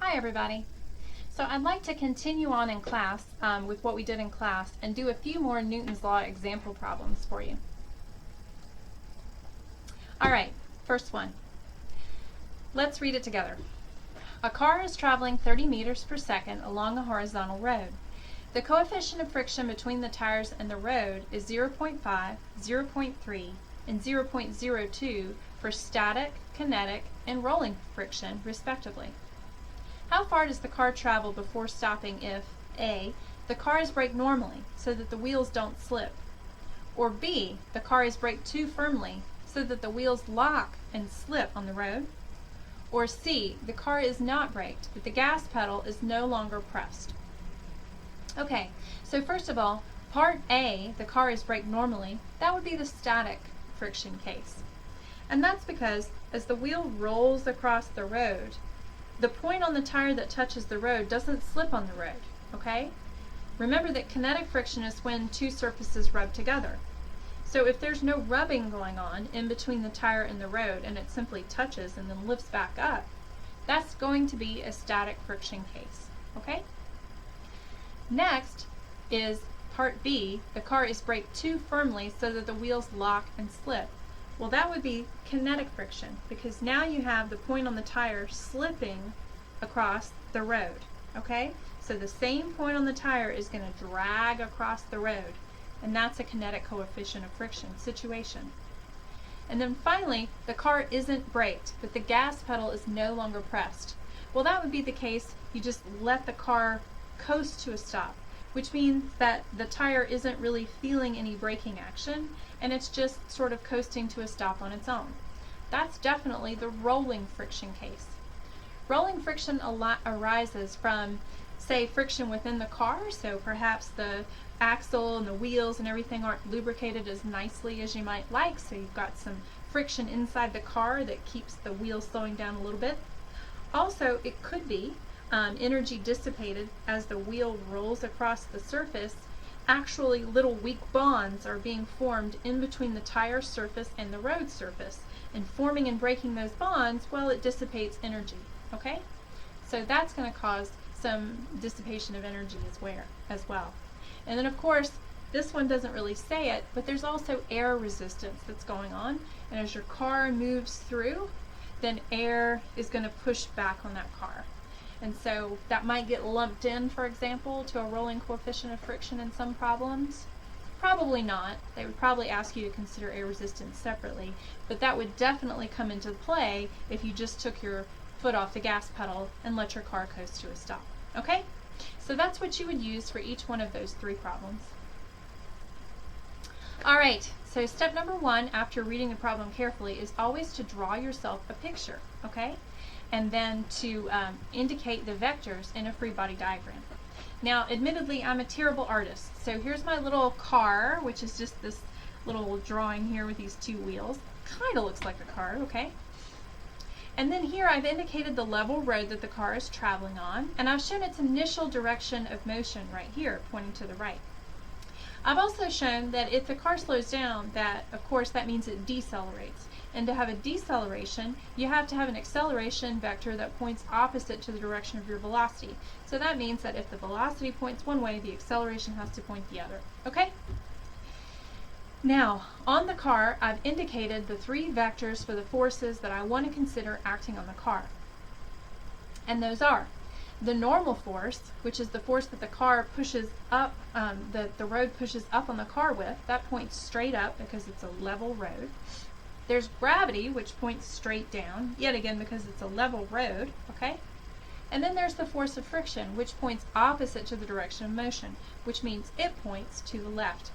Hi everybody. So I'd like to continue on in class with what we did in class and do a few more Newton's Law example problems for you. Alright, first one. Let's read it together. A car is traveling 30 meters per second along a horizontal road. The coefficient of friction between the tires and the road is 0.5, 0.3, and 0.02 for static, kinetic, and rolling friction, respectively. How far does the car travel before stopping if A. The car is braked normally so that the wheels don't slip, or B. The car is braked too firmly so that the wheels lock and slip on the road, or C. The car is not braked but the gas pedal is no longer pressed? Okay, so first of all, part A, the car is braked normally, that would be the static friction case. And that's because as the wheel rolls across the road, the point on the tire that touches the road doesn't slip on the road, okay? Remember that kinetic friction is when two surfaces rub together. So if there's no rubbing going on in between the tire and the road and it simply touches and then lifts back up, that's going to be a static friction case, okay? Next is part B, the car is braked too firmly so that the wheels lock and slip. Well, that would be kinetic friction, because now you have the point on the tire slipping across the road, okay? So the same point on the tire is going to drag across the road, and that's a kinetic coefficient of friction situation. And then finally, the car isn't braked, but the gas pedal is no longer pressed. Well, that would be the case you just let the car coast to a stop, which means that the tire isn't really feeling any braking action, and it's just sort of coasting to a stop on its own. That's definitely the rolling friction case. Rolling friction arises from, say, friction within the car, so perhaps the axle and the wheels and everything aren't lubricated as nicely as you might like, so you've got some friction inside the car that keeps the wheels slowing down a little bit. Also, it could be energy dissipated as the wheel rolls across the surface. Actually, little weak bonds are being formed in between the tire surface and the road surface, and forming and breaking those bonds, well, it dissipates energy, okay? So that's going to cause some dissipation of energy as well. And then of course, this one doesn't really say it, but there's also air resistance that's going on, and as your car moves through, then air is going to push back on that car. And so that might get lumped in, for example, to a rolling coefficient of friction in some problems. Probably not. They would probably ask you to consider air resistance separately, but that would definitely come into play if you just took your foot off the gas pedal and let your car coast to a stop. Okay? So that's what you would use for each one of those three problems. Alright, so step number one after reading the problem carefully is always to draw yourself a picture, okay? And then to indicate the vectors in a free body diagram. Now, admittedly, I'm a terrible artist, so here's my little car, which is just this little drawing here with these two wheels. Kind of looks like a car, okay? And then here I've indicated the level road that the car is traveling on, and I've shown its initial direction of motion right here, pointing to the right. I've also shown that if the car slows down, that of course that means it decelerates. And to have a deceleration, you have to have an acceleration vector that points opposite to the direction of your velocity. So that means that if the velocity points one way, the acceleration has to point the other. Okay? Now, on the car, I've indicated the three vectors for the forces that I want to consider acting on the car. And those are the normal force, which is the force that the car pushes up, the road pushes up on the car with. That points straight up because it's a level road. There's gravity, which points straight down, yet again because it's a level road, okay? And then there's the force of friction, which points opposite to the direction of motion, which means it points to the left.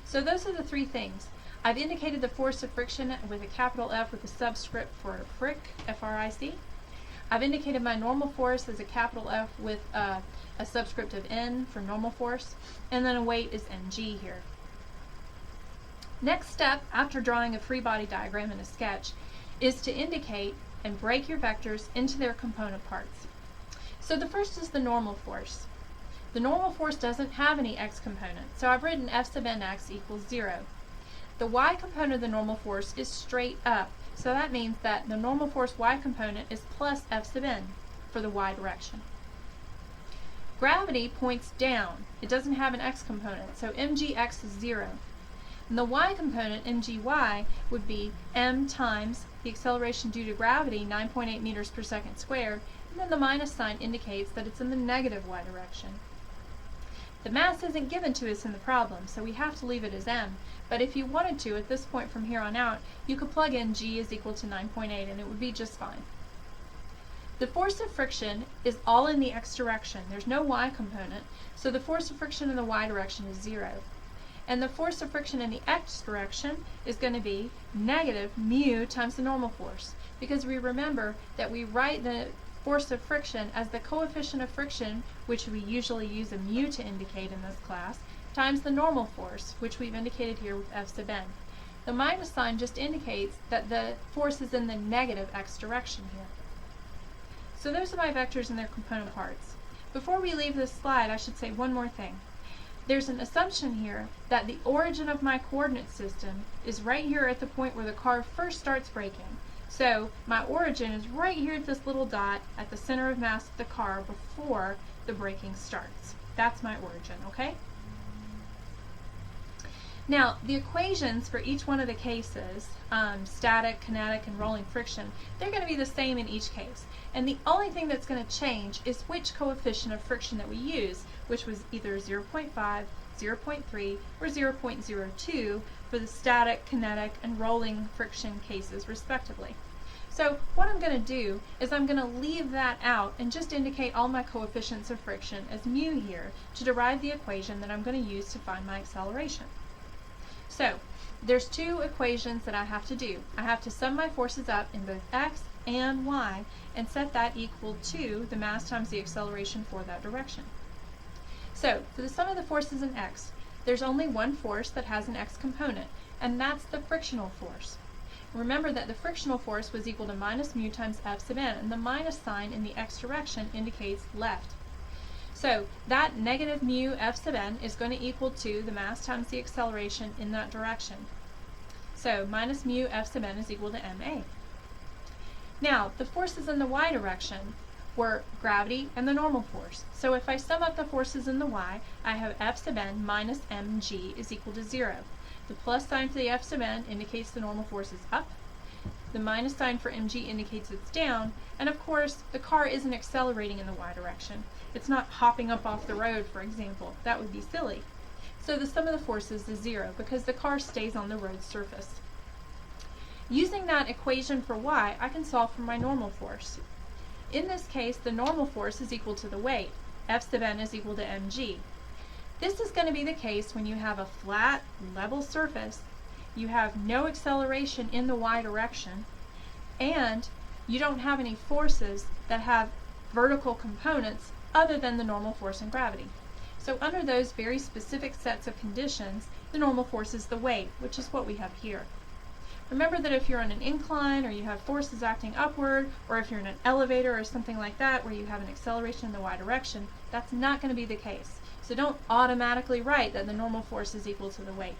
So those are the three things. I've indicated the force of friction with a capital F with a subscript for fric, F-R-I-C. I've indicated my normal force as a capital F with a subscript of N for normal force, and then a weight is Ng here. Next step, after drawing a free body diagram in a sketch, is to indicate and break your vectors into their component parts. So the first is the normal force. The normal force doesn't have any x component, so I've written F sub nx equals 0. The y component of the normal force is straight up, so that means that the normal force y component is plus F sub n. for the y direction. Gravity points down. It doesn't have an x component, so mgx is 0. And the y component, mgy, would be m times the acceleration due to gravity, 9.8 meters per second squared, and then the minus sign indicates that it's in the negative y direction. The mass isn't given to us in the problem, so we have to leave it as m, but if you wanted to, at this point from here on out, you could plug in g is equal to 9.8 and it would be just fine. The force of friction is all in the x direction. There's no y component, so the force of friction in the y direction is 0. And the force of friction in the x direction is going to be negative mu times the normal force, because we remember that we write the force of friction as the coefficient of friction, which we usually use a mu to indicate in this class, times the normal force, which we've indicated here with F sub n. The minus sign just indicates that the force is in the negative x direction here. So those are my vectors and their component parts. Before we leave this slide, I should say one more thing. There's an assumption here that the origin of my coordinate system is right here at the point where the car first starts braking. So my origin is right here at this little dot at the center of mass of the car before the braking starts. That's my origin, okay? Now, the equations for each one of the cases, static, kinetic, and rolling friction, they're going to be the same in each case. And the only thing that's going to change is which coefficient of friction that we use, which was either 0.5, 0.3, or 0.02 for the static, kinetic, and rolling friction cases, respectively. So what I'm going to do is I'm going to leave that out and just indicate all my coefficients of friction as mu here to derive the equation that I'm going to use to find my acceleration. So there's two equations that I have to do. I have to sum my forces up in both x and y and set that equal to the mass times the acceleration for that direction. So for the sum of the forces in x, there's only one force that has an x component, and that's the frictional force. Remember that the frictional force was equal to minus mu times F sub n, and the minus sign in the x direction indicates left. So that negative mu F sub n is going to equal to the mass times the acceleration in that direction. So minus mu F sub n is equal to ma. Now, the forces in the y direction were gravity and the normal force. So if I sum up the forces in the y, I have F sub n minus mg is equal to 0. The plus sign for the F sub n indicates the normal force is up. The minus sign for mg indicates it's down. And of course, the car isn't accelerating in the y direction. It's not hopping up off the road, for example. That would be silly. So the sum of the forces is 0 because the car stays on the road surface. Using that equation for y, I can solve for my normal force. In this case, the normal force is equal to the weight. F sub n is equal to mg. This is going to be the case when you have a flat, level surface, you have no acceleration in the y direction, and you don't have any forces that have vertical components other than the normal force and gravity. So under those very specific sets of conditions, the normal force is the weight, which is what we have here. Remember that if you're on an incline, or you have forces acting upward, or if you're in an elevator or something like that where you have an acceleration in the y direction, that's not going to be the case. So don't automatically write that the normal force is equal to the weight.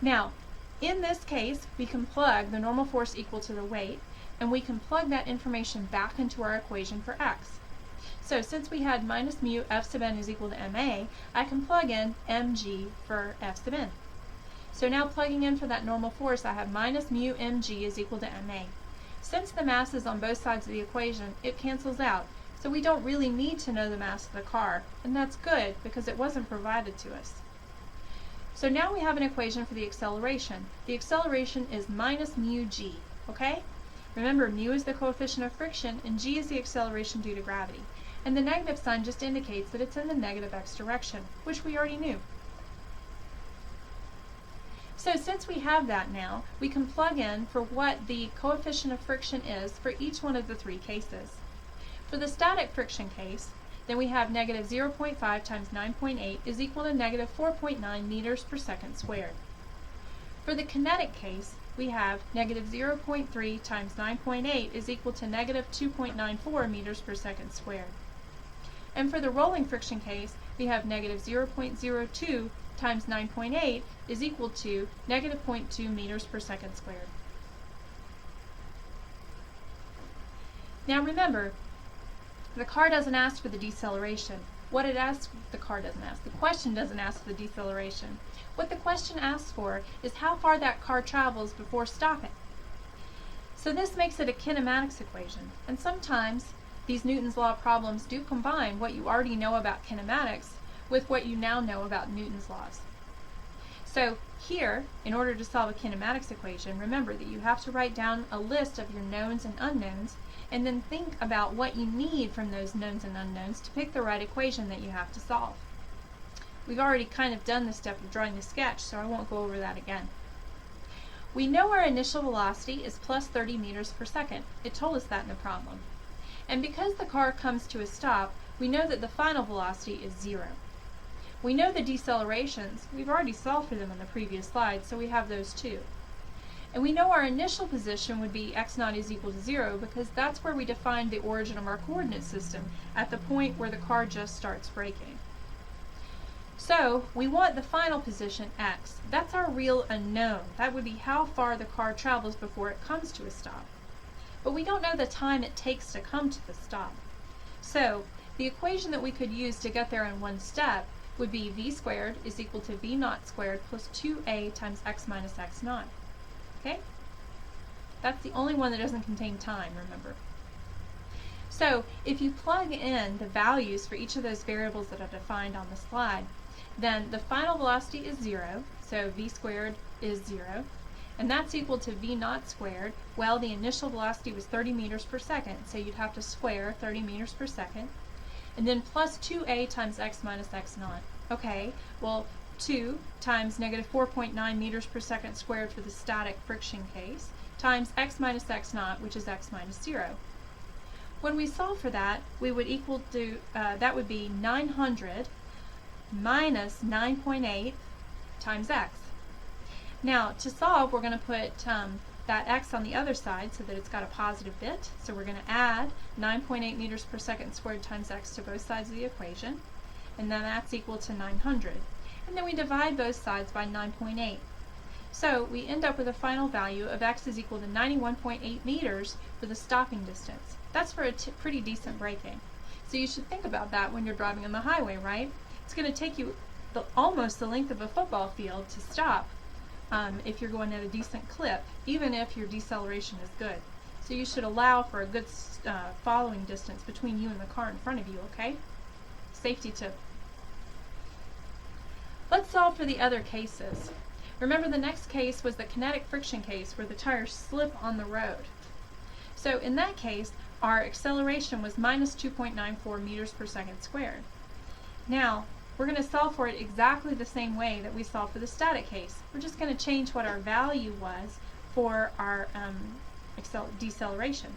Now, in this case, we can plug the normal force equal to the weight, and we can plug that information back into our equation for x. So since we had minus mu F sub n is equal to ma, I can plug in mg for F sub n. So now plugging in for that normal force, I have minus mu mg is equal to ma. Since the mass is on both sides of the equation, it cancels out. So we don't really need to know the mass of the car, and that's good because it wasn't provided to us. So now we have an equation for the acceleration. The acceleration is minus mu g, okay? Remember, mu is the coefficient of friction, and g is the acceleration due to gravity. And the negative sign just indicates that it's in the negative x direction, which we already knew. So since we have that now, we can plug in for what the coefficient of friction is for each one of the three cases. For the static friction case, then we have negative 0.5 times 9.8 is equal to negative 4.9 meters per second squared. For the kinetic case, we have negative 0.3 times 9.8 is equal to negative 2.94 meters per second squared. And for the rolling friction case, we have negative 0.02 times 9.8 is equal to negative 0.2 meters per second squared. Now remember, The car doesn't ask for the deceleration. What it asks, the car doesn't ask. The question doesn't ask for the deceleration. What the question asks for is how far that car travels before stopping. So this makes it a kinematics equation. And sometimes these Newton's law problems do combine what you already know about kinematics with what you now know about Newton's laws. So here, in order to solve a kinematics equation, remember that you have to write down a list of your knowns and unknowns, and then think about what you need from those knowns and unknowns to pick the right equation that you have to solve. We've already kind of done the step of drawing the sketch, so I won't go over that again. We know our initial velocity is plus 30 meters per second. It told us that in the problem. And because the car comes to a stop, we know that the final velocity is 0. We know the decelerations. We've already solved for them in the previous slide, so we have those too. And we know our initial position would be x0 is equal to 0 because that's where we defined the origin of our coordinate system, at the point where the car just starts braking. So we want the final position x. That's our real unknown. That would be how far the car travels before it comes to a stop. But we don't know the time it takes to come to the stop. So the equation that we could use to get there in one step would be v squared is equal to v naught squared plus 2a times x minus x naught. Okay? That's the only one that doesn't contain time, remember. So if you plug in the values for each of those variables that are defined on the slide, then the final velocity is 0, so v squared is 0, and that's equal to v naught squared. Well, the initial velocity was 30 meters per second, so you'd have to square 30 meters per second, and then plus 2a times x minus x naught. Okay, well, 2 times negative 4.9 meters per second squared for the static friction case, times x minus x naught, which is x minus 0. When we solve for that, we would equal to, that would be 900 minus 9.8 times x. Now, to solve, we're going to put that x on the other side so that it's got a positive bit. So we're going to add 9.8 meters per second squared times x to both sides of the equation, and then that's equal to 900. And then we divide both sides by 9.8. So we end up with a final value of x is equal to 91.8 meters for the stopping distance. That's for a pretty decent braking. So you should think about that when you're driving on the highway, right? It's going to take you almost the length of a football field to stop if you're going at a decent clip, even if your deceleration is good. So you should allow for a good following distance between you and the car in front of you, okay? Safety tip. Let's solve for the other cases. Remember, the next case was the kinetic friction case where the tires slip on the road. So in that case, our acceleration was minus 2.94 meters per second squared. Now, we're going to solve for it exactly the same way that we solved for the static case. We're just going to change what our value was for our deceleration.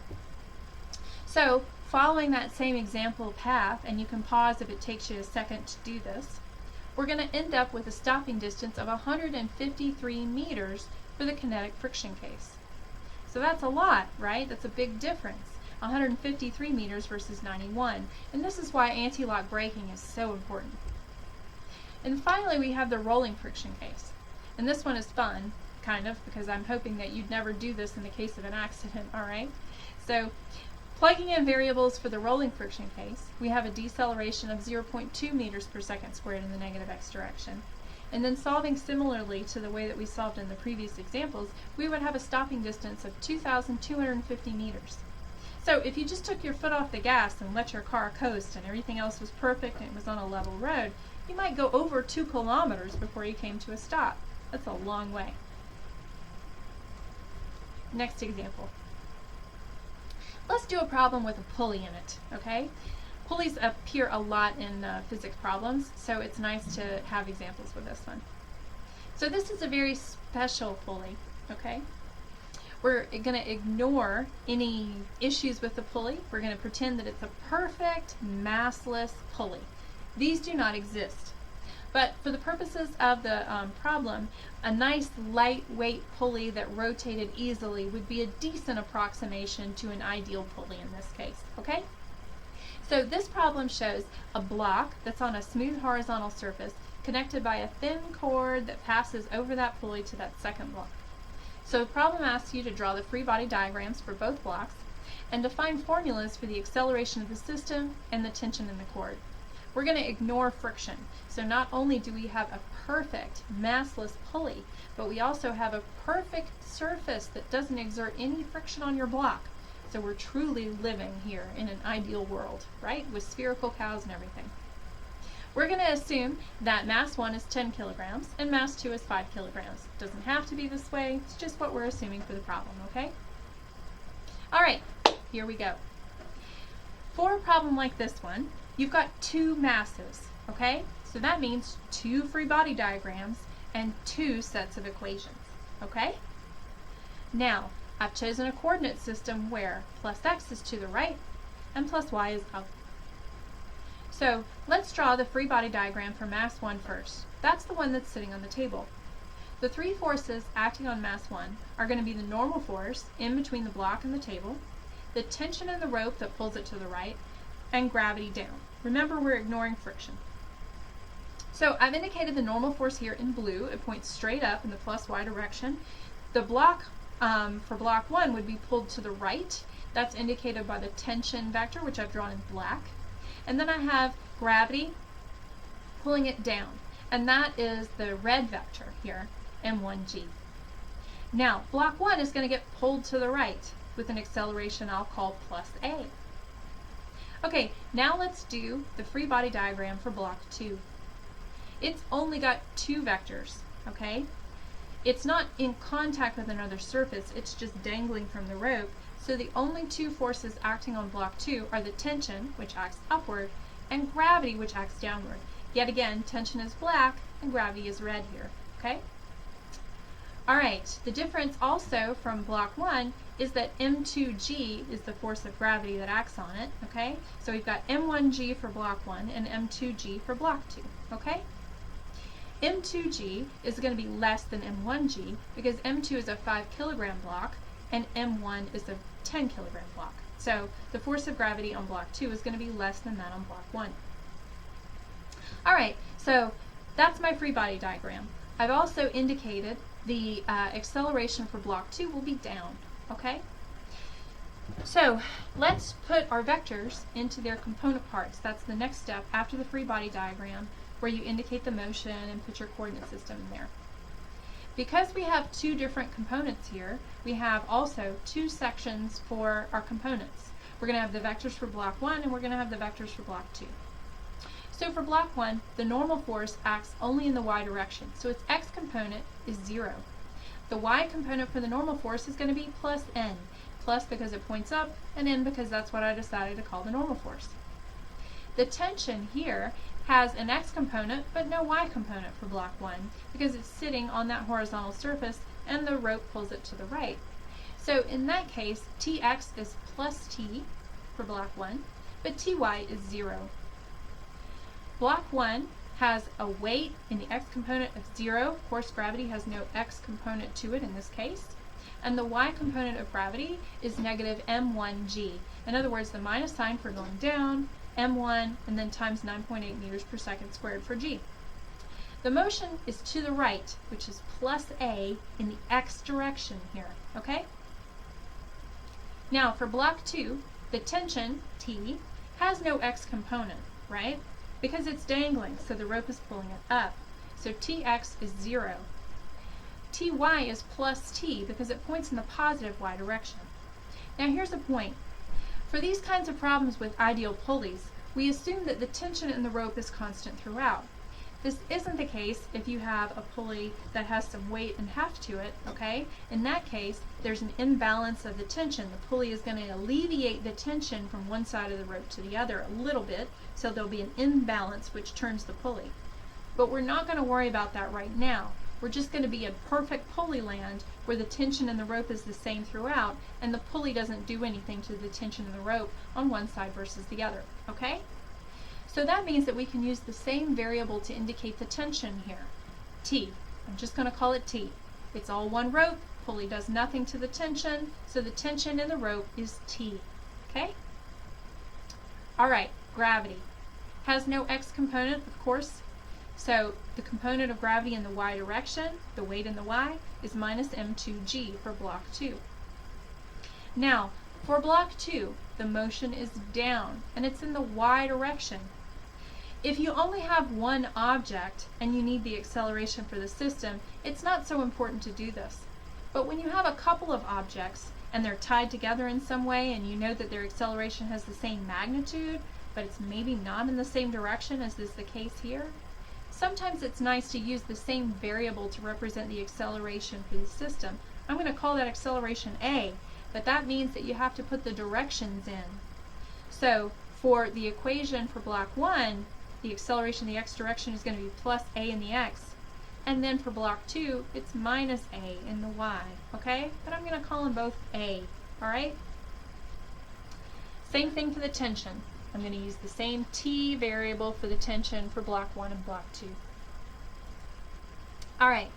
So, following that same example path, and you can pause if it takes you a second to do this, we're going to end up with a stopping distance of 153 meters for the kinetic friction case. So that's a lot, right? That's a big difference. 153 meters versus 91. And this is why anti-lock braking is so important. And finally, we have the rolling friction case. And this one is fun, kind of, because I'm hoping that you'd never do this in the case of an accident, all right? So, plugging in variables for the rolling friction case, we have a deceleration of 0.2 meters per second squared in the negative x direction. And then solving similarly to the way that we solved in the previous examples, we would have a stopping distance of 2,250 meters. So if you just took your foot off the gas and let your car coast and everything else was perfect and it was on a level road, you might go over 2 kilometers before you came to a stop. That's a long way. Next example. Let's do a problem with a pulley in it, okay? Pulleys appear a lot in physics problems, so it's nice to have examples with this one. So this is a very special pulley, okay? We're going to ignore any issues with the pulley. We're going to pretend that it's a perfect massless pulley. These do not exist. But for the purposes of the problem, a nice lightweight pulley that rotated easily would be a decent approximation to an ideal pulley in this case, okay? So this problem shows a block that's on a smooth horizontal surface connected by a thin cord that passes over that pulley to that second block. So the problem asks you to draw the free body diagrams for both blocks, and define formulas for the acceleration of the system and the tension in the cord. We're going to ignore friction. So not only do we have a perfect massless pulley, but we also have a perfect surface that doesn't exert any friction on your block. So we're truly living here in an ideal world, right? With spherical cows and everything. We're going to assume that mass 1 is 10 kilograms and mass 2 is 5 kilograms. It doesn't have to be this way, it's just what we're assuming for the problem, okay? All right, here we go. For a problem like this one, you've got two masses, okay? So that means two free body diagrams and two sets of equations, okay? Now, I've chosen a coordinate system where plus x is to the right and plus y is up. So let's draw the free body diagram for mass 1 first. That's the one that's sitting on the table. The three forces acting on mass 1 are going to be the normal force in between the block and the table, the tension in the rope that pulls it to the right, and gravity down. Remember, we're ignoring friction. So I've indicated the normal force here in blue. It points straight up in the plus y direction. The block for block 1 would be pulled to the right. That's indicated by the tension vector, which I've drawn in black. And then I have gravity pulling it down, and that is the red vector here, m1g. Now, block 1 is going to get pulled to the right with an acceleration I'll call plus a. Okay, now let's do the free body diagram for block 2. It's only got two vectors, okay? It's not in contact with another surface, it's just dangling from the rope. So the only two forces acting on block 2 are the tension, which acts upward, and gravity, which acts downward. Yet again, tension is black and gravity is red here, okay? Alright, the difference also from block 1 is that m2g is the force of gravity that acts on it, okay? So we've got m1g for block 1 and m2g for block 2, okay? m2g is going to be less than m1g because m2 is a 5 kilogram block and m1 is a 10 kilogram block. So the force of gravity on block 2 is going to be less than that on block 1. Alright, so that's my free body diagram. I've also indicated the acceleration for block 2 will be down, okay? So let's put our vectors into their component parts. That's the next step after the free body diagram, where you indicate the motion and put your coordinate system in there. Because we have two different components here, we have also two sections for our components. We're going to have the vectors for block 1 and we're going to have the vectors for block 2. So for block 1, the normal force acts only in the y direction, so its x component is 0. The y component for the normal force is going to be plus n, plus because it points up, and n because that's what I decided to call the normal force. The tension here has an x component but no y component for block 1 because it's sitting on that horizontal surface and the rope pulls it to the right. So in that case, tx is plus t for block 1, but ty is 0. Block 1 has a weight in the x component of 0. Of course, gravity has no x component to it in this case. And the y component of gravity is negative m1g. In other words, the minus sign for going down, m1, and then times 9.8 meters per second squared for g. The motion is to the right, which is plus a in the x direction here, okay? Now, for block 2, the tension, T, has no x component, right? Because it's dangling, so the rope is pulling it up. So Tx is 0. Ty is plus T because it points in the positive y direction. Now here's a point. For these kinds of problems with ideal pulleys, we assume that the tension in the rope is constant throughout. This isn't the case if you have a pulley that has some weight and heft to it, okay? In that case, there's an imbalance of the tension. The pulley is going to alleviate the tension from one side of the rope to the other a little bit, so there'll be an imbalance which turns the pulley. But we're not going to worry about that right now. We're just going to be in perfect pulley land where the tension in the rope is the same throughout and the pulley doesn't do anything to the tension in the rope on one side versus the other, okay? So that means that we can use the same variable to indicate the tension here, T. I'm just going to call it T. It's all one rope, pulley does nothing to the tension, so the tension in the rope is T, okay? Alright, gravity. Has no x component, of course, so the component of gravity in the y direction, the weight in the y, is minus m2g for block 2. Now, For block 2, the motion is down, and it's in the y direction. If you only have one object and you need the acceleration for the system, it's not so important to do this. But when you have a couple of objects and they're tied together in some way and you know that their acceleration has the same magnitude, but it's maybe not in the same direction as is the case here, sometimes it's nice to use the same variable to represent the acceleration for the system. I'm going to call that acceleration A, but that means that you have to put the directions in. So for the equation for block 1, the acceleration in the x direction is going to be plus a in the x. And then for block 2, it's minus a in the y, okay? But I'm going to call them both a, all right? Same thing for the tension. I'm going to use the same t variable for the tension for block 1 and block 2. All right,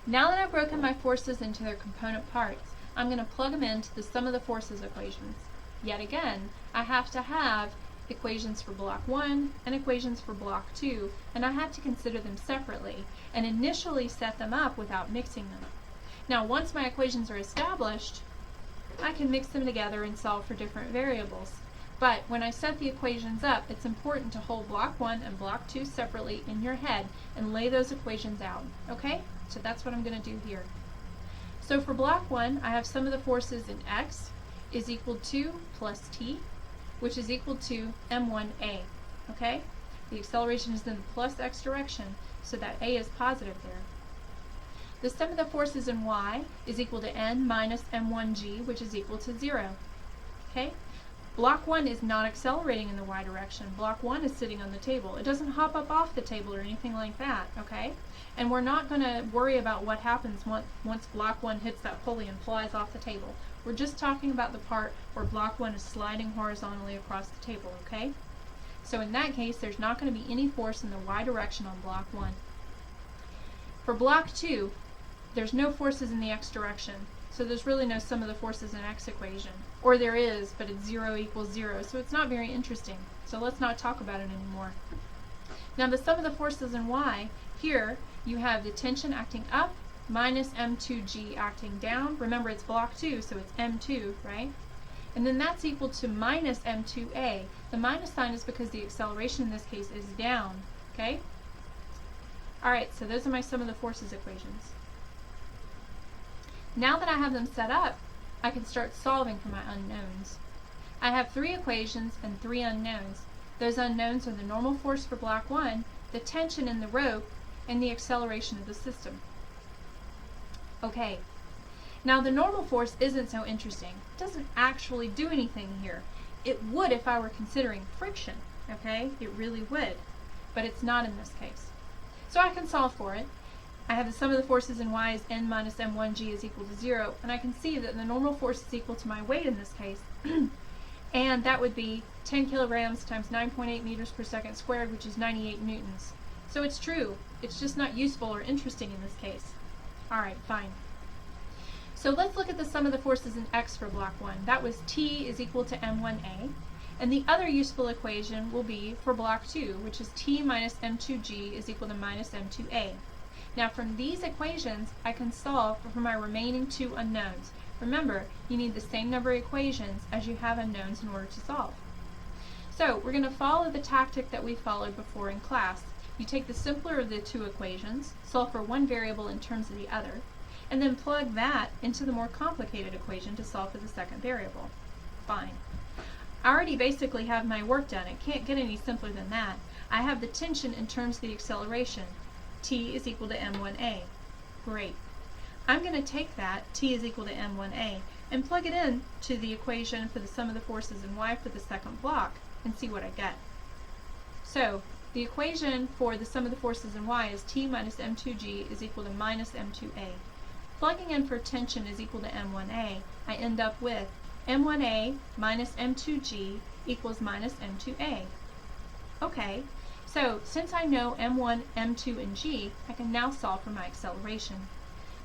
now that I've broken my forces into their component parts, I'm going to plug them into the sum of the forces equations. Yet again, I have to have equations for block 1 and equations for block 2, and I have to consider them separately and initially set them up without mixing them. Now once my equations are established, I can mix them together and solve for different variables. But when I set the equations up, it's important to hold block 1 and block 2 separately in your head and lay those equations out, okay? So that's what I'm going to do here. So for block 1, I have sum of the forces in x is equal to plus t, which is equal to m1a, okay? The acceleration is in the plus x direction, so that a is positive there. The sum of the forces in y is equal to n minus m1g, which is equal to 0, okay? Block 1 is not accelerating in the y direction. Block 1 is sitting on the table. It doesn't hop up off the table or anything like that, okay? And we're not going to worry about what happens once block 1 hits that pulley and flies off the table. We're just talking about the part where block 1 is sliding horizontally across the table, okay? So in that case, there's not going to be any force in the y direction on block 1. For block 2, there's no forces in the x direction, so there's really no sum of the forces in x equation. Or there is, but it's 0 equals 0, so it's not very interesting. So let's not talk about it anymore. Now the sum of the forces in y, here you have the tension acting up minus m2g acting down. Remember, it's block 2, so it's m2, right? And then that's equal to minus m2a. The minus sign is because the acceleration in this case is down, okay? Alright, so those are my sum of the forces equations. Now that I have them set up, I can start solving for my unknowns. I have 3 equations and 3 unknowns. Those unknowns are the normal force for block 1, the tension in the rope, and the acceleration of the system. Okay, now the normal force isn't so interesting. It doesn't actually do anything here. It would if I were considering friction, okay? It really would, but it's not in this case. So I can solve for it. I have the sum of the forces in y is n minus m1g is equal to 0, and I can see that the normal force is equal to my weight in this case, and that would be 10 kilograms times 9.8 meters per second squared, which is 98 newtons. So it's true. It's just not useful or interesting in this case. Alright, fine. So let's look at the sum of the forces in x for block 1. That was t is equal to m1a. And the other useful equation will be for block 2, which is t minus m2g is equal to minus m2a. Now from these equations, I can solve for my remaining 2 unknowns. Remember, you need the same number of equations as you have unknowns in order to solve. So we're going to follow the tactic that we followed before in class. You take the simpler of the 2 equations, solve for one variable in terms of the other, and then plug that into the more complicated equation to solve for the second variable. Fine. I already basically have my work done. It can't get any simpler than that. I have the tension in terms of the acceleration. T is equal to m1a. Great. I'm going to take that, T is equal to m1a, and plug it in to the equation for the sum of the forces in y for the second block and see what I get. So, the equation for the sum of the forces in y is T minus m2g is equal to minus m2a. Plugging in for tension is equal to m1a, I end up with m1a minus m2g equals minus m2a. Okay, so since I know m1, m2, and g, I can now solve for my acceleration.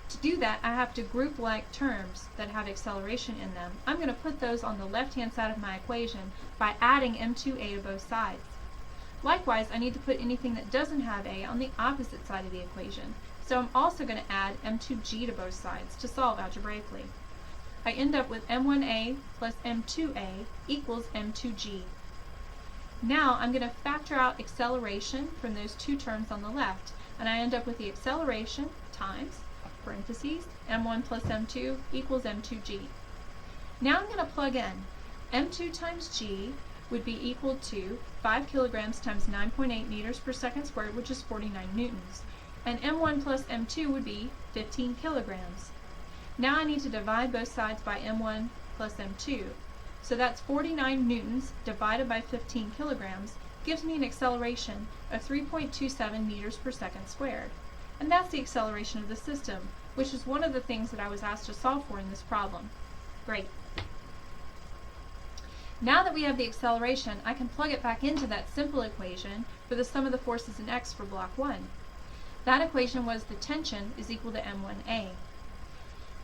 To do that, I have to group like terms that have acceleration in them. I'm going to put those on the left-hand side of my equation by adding m2a to both sides. Likewise, I need to put anything that doesn't have a on the opposite side of the equation. So I'm also going to add m2g to both sides to solve algebraically. I end up with M1A plus M2A equals M2G. Now I'm going to factor out acceleration from those two terms on the left, and I end up with the acceleration times, parentheses, M1 plus M2 equals M2G. Now I'm going to plug in. M2 times G would be equal to 5 kilograms times 9.8 meters per second squared, which is 49 newtons. And M1 plus M2 would be 15 kilograms. Now I need to divide both sides by M1 plus M2. So that's 49 newtons divided by 15 kilograms gives me an acceleration of 3.27 meters per second squared. And that's the acceleration of the system, which is one of the things that I was asked to solve for in this problem. Great. Now that we have the acceleration, I can plug it back into that simple equation for the sum of the forces in X for block 1. That equation was the tension is equal to M1A.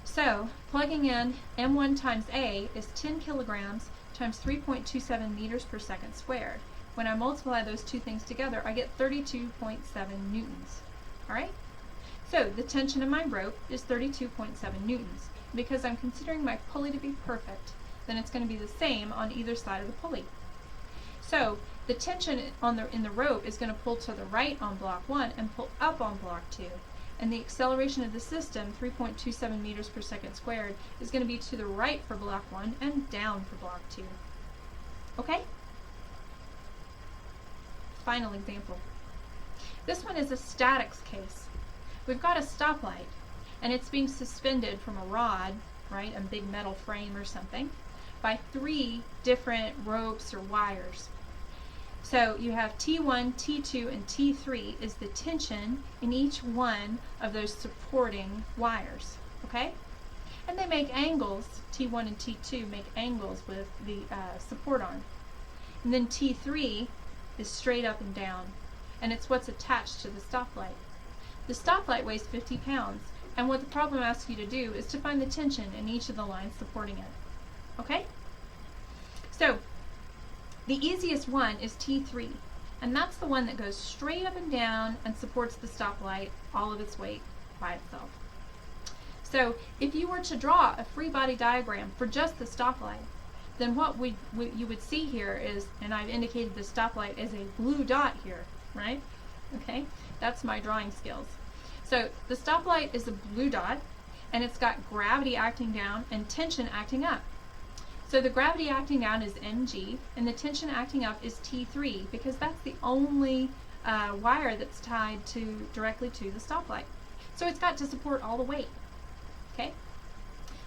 So, plugging in M1 times A is 10 kilograms times 3.27 meters per second squared. When I multiply those two things together, I get 32.7 newtons. Alright? So, the tension in my rope is 32.7 newtons. Because I'm considering my pulley to be perfect, then it's going to be the same on either side of the pulley. So, the tension in the rope is going to pull to the right on block 1 and pull up on block 2. And the acceleration of the system, 3.27 meters per second squared, is going to be to the right for block 1 and down for block 2. Okay? Final example. This one is a statics case. We've got a stoplight, and it's being suspended from a rod, right, a big metal frame or something, by 3 different ropes or wires. So you have T1, T2, and T3 is the tension in each one of those supporting wires, okay? And they make angles, T1 and T2 make angles with the support arm. And then T3 is straight up and down, and it's what's attached to the stoplight. The stoplight weighs 50 pounds, and what the problem asks you to do is to find the tension in each of the lines supporting it, okay? So, the easiest one is T3, and that's the one that goes straight up and down and supports the stoplight all of its weight by itself. So if you were to draw a free body diagram for just the stoplight, then what you would see here is, and I've indicated the stoplight as a blue dot here, right? Okay, that's my drawing skills. So the stoplight is a blue dot, and it's got gravity acting down and tension acting up. So the gravity acting down is mg, and the tension acting up is T3, because that's the only wire that's tied directly to the stoplight. So it's got to support all the weight. Okay?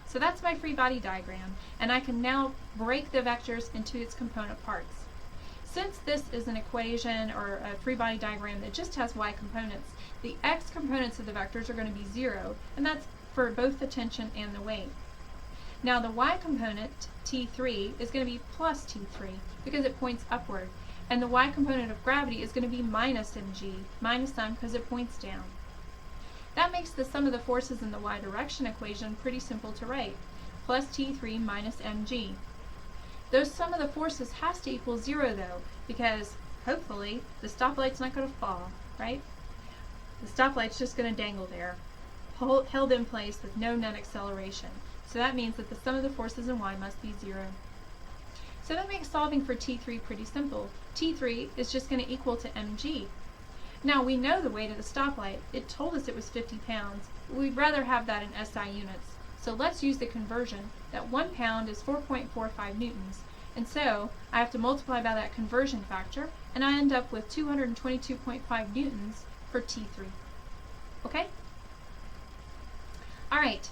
So that's my free body diagram, and I can now break the vectors into its component parts. Since this is an equation or a free body diagram that just has y components, the x components of the vectors are going to be 0, and that's for both the tension and the weight. Now the y component, T3, is going to be plus T3 because it points upward. And the y component of gravity is going to be minus mg, minus sign because it points down. That makes the sum of the forces in the y direction equation pretty simple to write. Plus T3 minus mg. Those sum of the forces has to equal 0 though, because hopefully the stoplight's not going to fall, right? The stoplight's just going to dangle there, held in place with no net acceleration. So that means that the sum of the forces in y must be 0. So that makes solving for T3 pretty simple. T3 is just going to equal to mg. Now we know the weight of the stoplight. It told us it was 50 pounds. We'd rather have that in SI units. So let's use the conversion that 1 pound is 4.45 newtons. And so I have to multiply by that conversion factor, and I end up with 222.5 newtons for T3. Okay? Alright.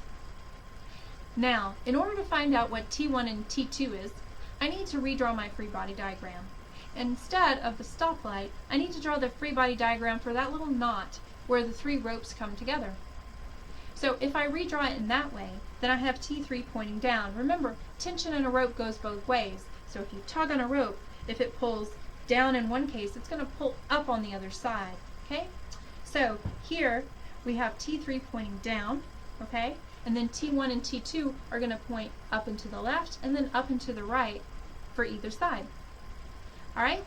Now, in order to find out what T1 and T2 is, I need to redraw my free body diagram. Instead of the stoplight, I need to draw the free body diagram for that little knot where the 3 ropes come together. So if I redraw it in that way, then I have T3 pointing down. Remember, tension in a rope goes both ways. So if you tug on a rope, if it pulls down in one case, it's going to pull up on the other side. Okay? So here we have T3 pointing down, okay? And then T1 and T2 are going to point up and to the left and then up and to the right for either side. Alright?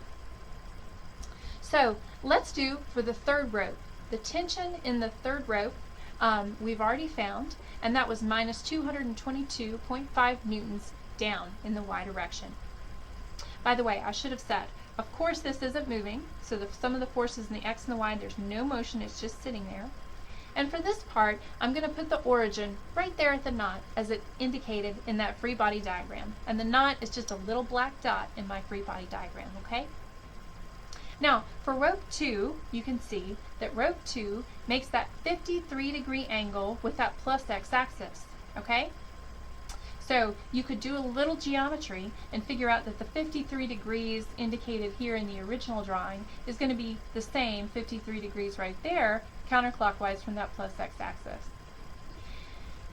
So let's do for the third rope. The tension in the third rope we've already found, and that was minus 222.5 newtons down in the y direction. By the way, I should have said, of course this isn't moving, so the sum of the forces in the x and the y, there's no motion, it's just sitting there. And for this part, I'm going to put the origin right there at the knot as it indicated in that free body diagram. And the knot is just a little black dot in my free body diagram, okay? Now, for rope 2, you can see that rope 2 makes that 53-degree angle with that plus x-axis, okay? So you could do a little geometry and figure out that the 53 degrees indicated here in the original drawing is going to be the same 53 degrees right there, counterclockwise from that plus x-axis.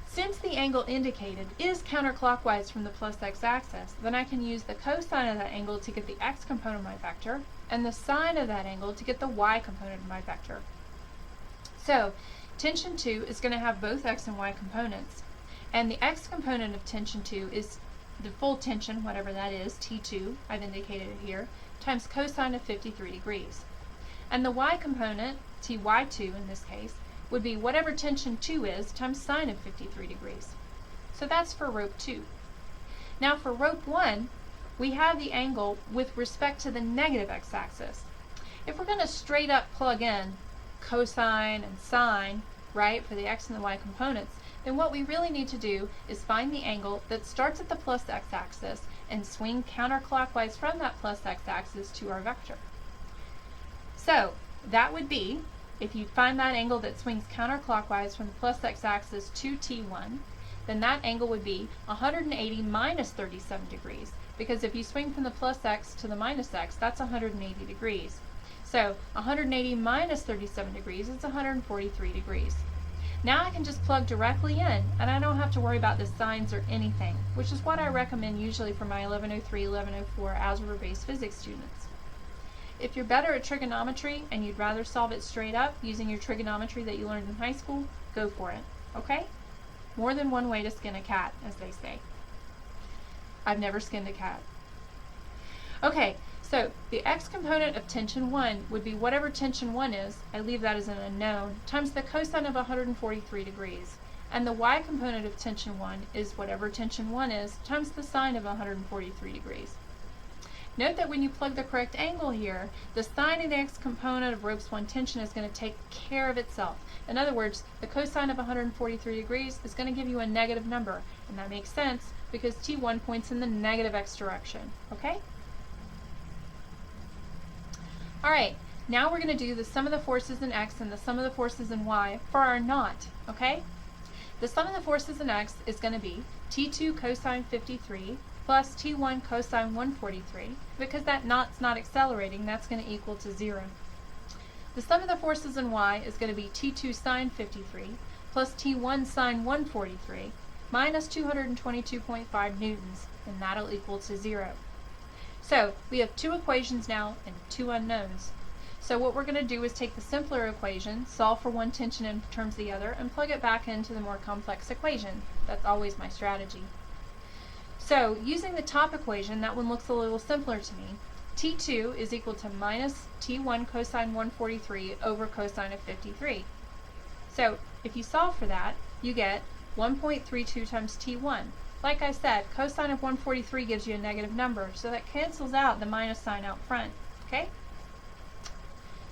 Since the angle indicated is counterclockwise from the plus x-axis, then I can use the cosine of that angle to get the x component of my vector, and the sine of that angle to get the y component of my vector. So, tension 2 is going to have both x and y components, and the x component of tension 2 is the full tension, whatever that is, T2, I've indicated it here, times cosine of 53 degrees. And the y component, Ty2 in this case, would be whatever tension 2 is times sine of 53 degrees. So that's for rope 2. Now for rope 1, we have the angle with respect to the negative x-axis. If we're going to straight up plug in cosine and sine, right, for the x and the y components, then what we really need to do is find the angle that starts at the plus x-axis and swing counterclockwise from that plus x-axis to our vector. So that would be, if you find that angle that swings counterclockwise from the plus x-axis to T1, then that angle would be 180 minus 37 degrees, because if you swing from the plus x to the minus x, that's 180 degrees. So 180 minus 37 degrees is 143 degrees. Now I can just plug directly in, and I don't have to worry about the signs or anything, which is what I recommend usually for my 1103, 1104 algebra-based physics students. If you're better at trigonometry and you'd rather solve it straight up using your trigonometry that you learned in high school, go for it, okay? More than one way to skin a cat, as they say. I've never skinned a cat. Okay, so the x component of tension 1 would be whatever tension 1 is, I leave that as an unknown, times the cosine of 143 degrees. And the y component of tension 1 is whatever tension 1 is, times the sine of 143 degrees. Note that when you plug the correct angle here, the sine of the x component of rope's 1 tension is going to take care of itself. In other words, the cosine of 143 degrees is going to give you a negative number, and that makes sense because T1 points in the negative x direction, okay? Alright, now we're going to do the sum of the forces in x and the sum of the forces in y for our knot, okay? The sum of the forces in x is going to be T2 cosine 53 plus T1 cosine 143. Because that knot's not accelerating, that's going to equal to 0. The sum of the forces in y is going to be T2 sine 53 plus T1 sine 143 minus 222.5 newtons, and that'll equal to 0. So we have two equations now and two unknowns. So what we're going to do is take the simpler equation, solve for one tension in terms of the other, and plug it back into the more complex equation. That's always my strategy. So using the top equation, that one looks a little simpler to me. T2 is equal to minus T1 cosine 143 over cosine of 53. So if you solve for that, you get 1.32 times T1. Like I said, cosine of 143 gives you a negative number, so that cancels out the minus sign out front, okay?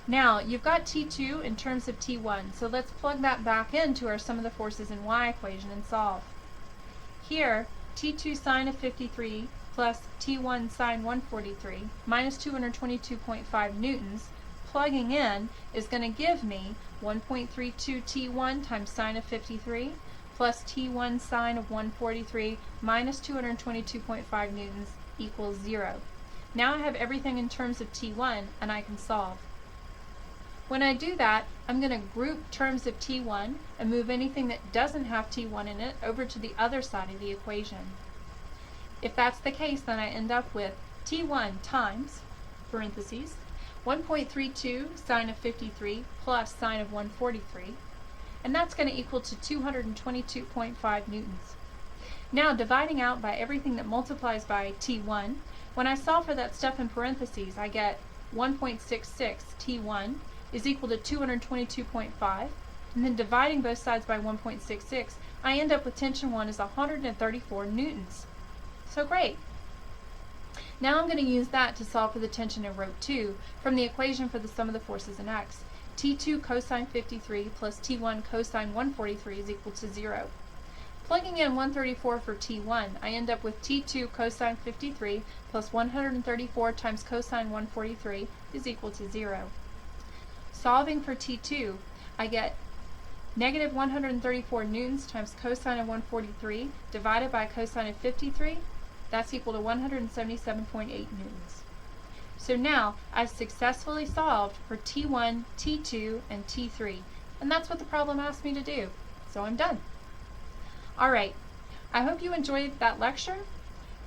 Now, you've got T2 in terms of T1, so let's plug that back into our sum of the forces in y equation and solve. Here, T2 sine of 53 plus T1 sine 143 minus 222.5 newtons, plugging in, is going to give me 1.32 T1 times sine of 53 plus T1 sine of 143 minus 222.5 newtons equals 0. Now I have everything in terms of T1 and I can solve. When I do that, I'm going to group terms of T1 and move anything that doesn't have T1 in it over to the other side of the equation. If that's the case, then I end up with T1 times, parentheses, 1.32 sine of 53 plus sine of 143, and that's going to equal to 222.5 newtons. Now, dividing out by everything that multiplies by T1, when I solve for that stuff in parentheses, I get 1.66 T1 is equal to 222.5, and then dividing both sides by 1.66, I end up with tension 1 is 134 newtons. So great. Now I'm going to use that to solve for the tension in row 2 from the equation for the sum of the forces in X. T2 cosine 53 plus T1 cosine 143 is equal to 0. Plugging in 134 for T1, I end up with T2 cosine 53 plus 134 times cosine 143 is equal to 0. Solving for T2, I get negative 134 newtons times cosine of 143 divided by cosine of 53. That's equal to 177.8 newtons. So now I've successfully solved for T1, T2, and T3, and that's what the problem asked me to do. So I'm done. Alright, I hope you enjoyed that lecture.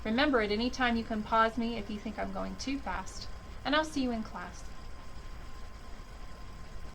Remember, at any time you can pause me if you think I'm going too fast, and I'll see you in class.